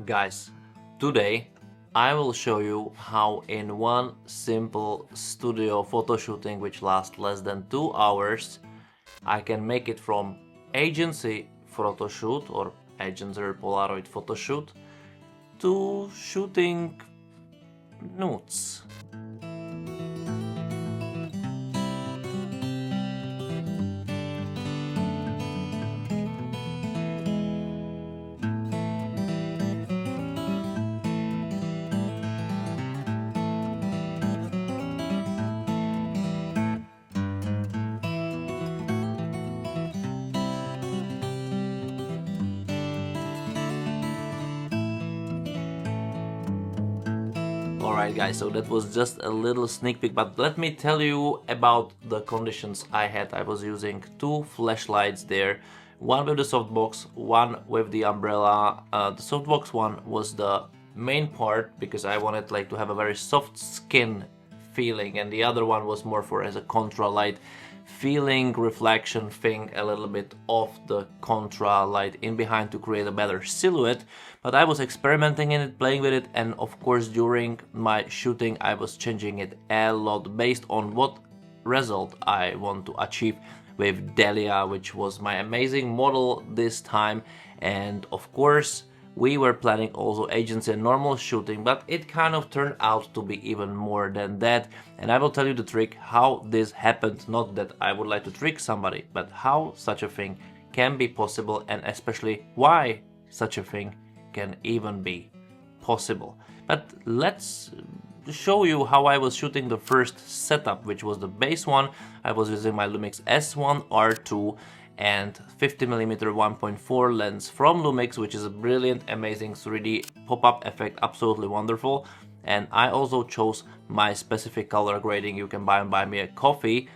Guys, today I will show you how in one simple studio photo shooting which lasts less than 2 hours I can make it from agency photo shoot or agency Polaroid photo shoot to shooting nudes. Alright guys, so that was just a little sneak peek, but let me tell you about the conditions I had. I was using two flashlights there, one with the softbox, one with the umbrella. The softbox one was the main part because I wanted to have a very soft skin feeling, and the other one was more for as a contra light feeling, reflection thing, a little bit of the contra light in behind to create a better silhouette. But I was experimenting in it, playing with it, and of course during my shooting I was changing it a lot based on what result I want to achieve with Delia, which was my amazing model this time. And of course we were planning also agency and normal shooting, but it kind of turned out to be even more than that. And I will tell you the trick how this happened. Not that I would like to trick somebody, but how such a thing can be possible, and especially why such a thing can even be possible. But let's show you how I was shooting the first setup, which was the base one. I was using my Lumix S1R2 and 50mm 1.4 lens from Lumix, which is a brilliant, amazing 3D pop-up effect, absolutely wonderful. And I also chose my specific color grading. You can buy me a coffee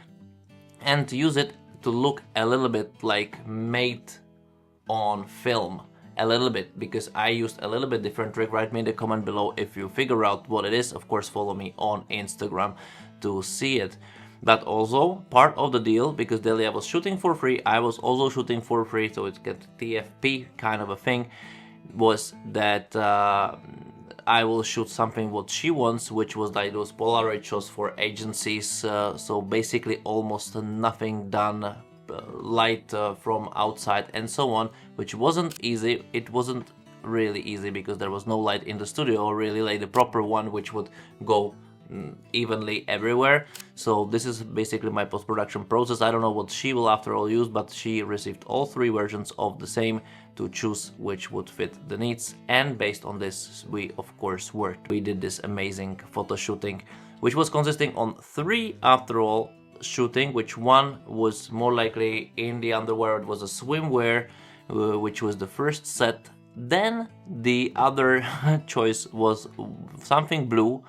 and use it to look a little bit like made on film. A little bit, because I used a little bit different trick. Write me in the comment below if you figure out what it is. Of course, follow me on Instagram to see it. But also part of the deal, because Delia was shooting for free, I was also shooting for free, so it's got TFP kind of a thing, was that I will shoot something what she wants, which was like those Polaroid shots for agencies. So basically almost nothing done, light from outside and so on, which wasn't easy. It wasn't really easy because there was no light in the studio, or really like the proper one which would go evenly everywhere. So this is basically my post-production process. I don't know what she will after all use, but she received all three versions of the same to choose which would fit the needs, and based on this we of course worked. We did this amazing photo shooting, which was consisting on three after all shooting, which one was more likely in the underwear. It was a swimwear, which was the first set. Then the other choice was something blue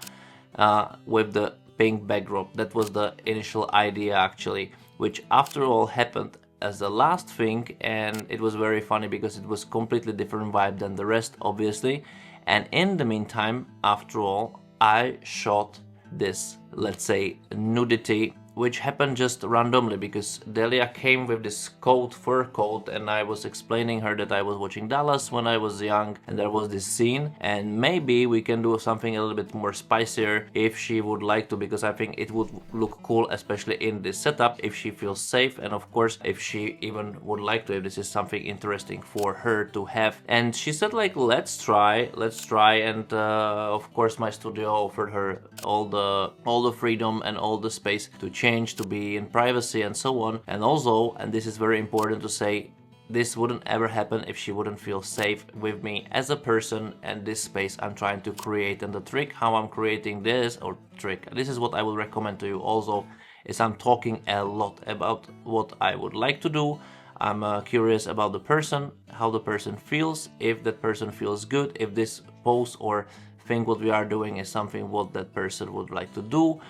with the pink backdrop. That was the initial idea actually, which after all happened as the last thing, and it was very funny because it was completely different vibe than the rest, obviously. And in the meantime, after all, I shot this, let's say, nudity, which happened just randomly because Delia came with this coat, fur coat, and I was explaining her that I was watching Dallas when I was young, and there was this scene, and maybe we can do something a little bit more spicier if she would like to, because I think it would look cool, especially in this setup, if she feels safe, and of course if she even would like to, if this is something interesting for her to have. And she said like, let's try, and of course my studio offered her all the freedom and all the space to change, to be in privacy and so on. And also, and this is very important to say, this wouldn't ever happen if she wouldn't feel safe with me as a person and this space I'm trying to create. And the trick how I'm creating this, or trick, this is what I will recommend to you also, is I'm talking a lot about what I would like to do. I'm curious about the person, how the person feels, if that person feels good, if this pose or thing what we are doing is something what that person would like to do.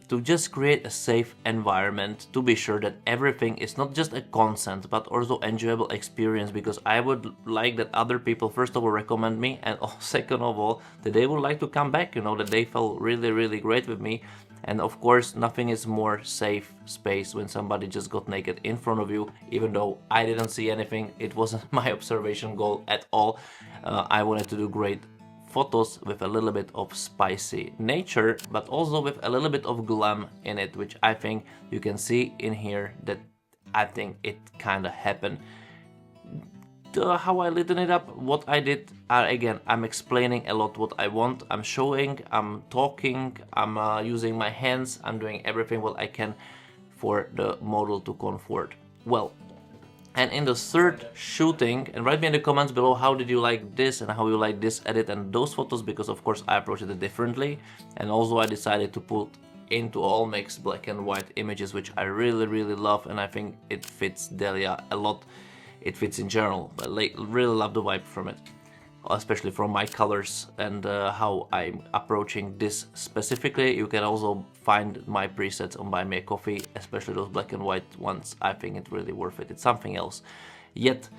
to just create a safe environment, to be sure that everything is not just a consent but also enjoyable experience, because I would like that other people first of all recommend me, and second of all that they would like to come back, you know, that they felt really great with me. And of course nothing is more safe space when somebody just got naked in front of you, even though I didn't see anything. It wasn't my observation goal at all. I wanted to do great photos with a little bit of spicy nature, but also with a little bit of glam in it, which I think you can see in here that I think it kind of happened. How I lit it up, what I did, again, I'm explaining a lot what I want, I'm showing, I'm talking, I'm using my hands, I'm doing everything what I can for the model to comfort well. And in the third shooting, and write me in the comments below how did you like this and how you like this edit and those photos, because of course I approached it differently. And also I decided to put into all mixed black and white images, which I really love, and I think it fits Delia a lot. It fits in general, but like really love the vibe from it, especially from my colors and how I'm approaching this specifically. You can also find my presets on Buy Me a Coffee, especially those black and white ones. I think it's really worth it. It's something else. Yet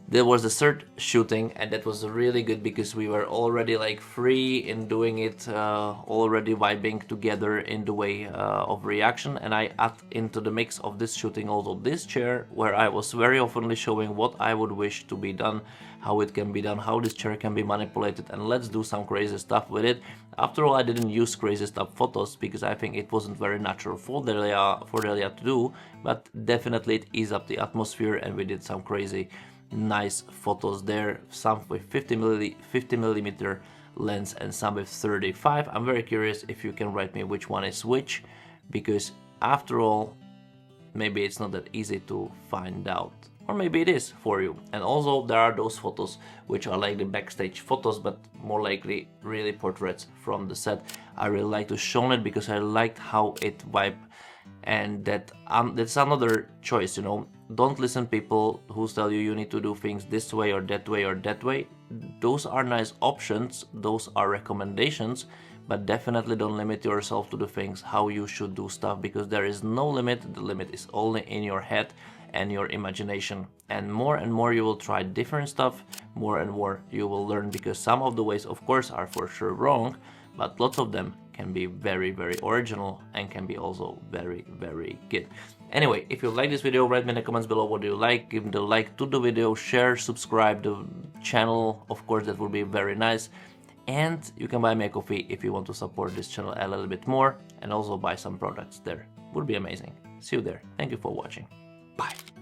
there was the third shooting, and that was really good because we were already like free in doing it, already vibing together in the way of reaction. And I add into the mix of this shooting also this chair, where I was very oftenly showing what I would wish to be done, how it can be done, how this chair can be manipulated, and let's do some crazy stuff with it. After all, I didn't use crazy stuff photos because I think it wasn't very natural for Delia to do, but definitely it eased up the atmosphere, and we did some crazy nice photos there, some with 50 millimeter lens and some with 35. I'm very curious if you can write me which one is which, because after all maybe it's not that easy to find out, or maybe it is for you. And also there are those photos which are like the backstage photos, but more likely really portraits from the set. I really like to show it because I liked how it vibed, and that's another choice, you know. Don't listen people who tell you you need to do things this way or that way or that way. Those are nice options, those are recommendations, but definitely don't limit yourself to the things how you should do stuff, because there is no limit. The limit is only in your head and your imagination. And more you will try different stuff, more and more you will learn, because some of the ways of course are for sure wrong, but lots of them can be very original and can be also very good. Anyway, if you like this video, write me in the comments below what do you like. Give the like to the video, share, subscribe the channel, of course that would be very nice. And you can buy me a coffee if you want to support this channel a little bit more, and also buy some products there. Would be amazing. See you there. Thank you for watching. Bye.